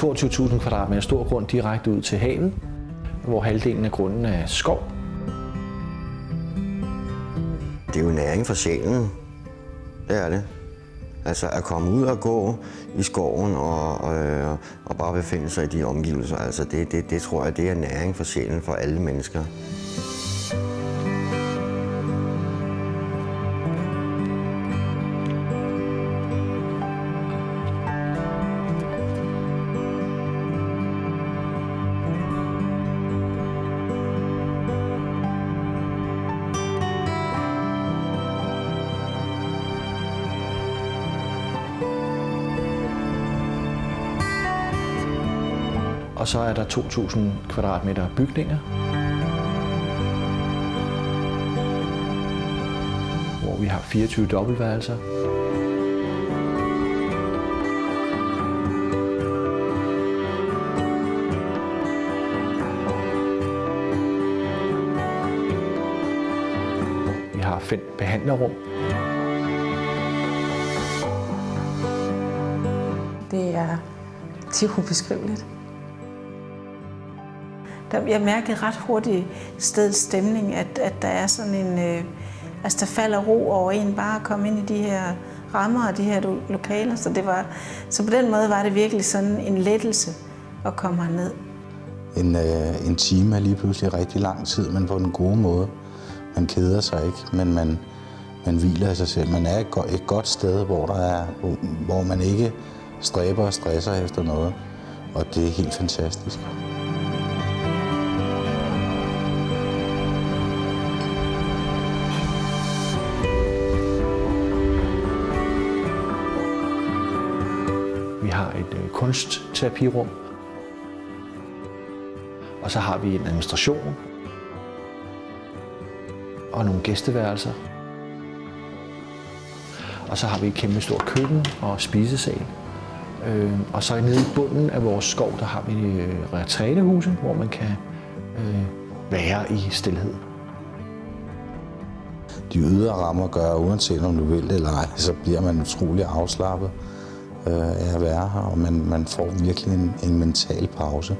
22.000 kvadratmeter stor grund direkte ud til havet, hvor halvdelen af grunden er skov. Det er jo næring for sjælen. Det er det. Altså at komme ud og gå i skoven og bare befinde sig i de omgivelser, altså det tror jeg, det er næring for sjælen for alle mennesker. Og så er der 2.000 kvadratmeter bygninger, hvor vi har 24 dobbeltværelser. Vi har 5 behandlerrum. Det er ubeskriveligt. Jeg mærkede ret hurtigt stedets stemning, at der er sådan en, altså der falder ro over en bare at komme ind i de her rammer og de her lokaler. Så på den måde var det virkelig sådan en lettelse at komme herned. En time er lige pludselig rigtig lang tid, men på den gode måde. Man keder sig ikke, men man hviler i sig selv. Man er et godt sted, hvor man ikke stræber og stresser efter noget, og det er helt fantastisk. Vi har et kunstterapirum, og så har vi en administration og nogle gæsteværelser. Og så har vi et kæmpe stort køkken og spisesal. Og så nede i bunden af vores skov, der har vi retrætehuse, hvor man kan være i stilhed. De ydre rammer gør, uanset om du vil det eller ej, så bliver man utrolig afslappet af at være her, og man får virkelig en mental pause.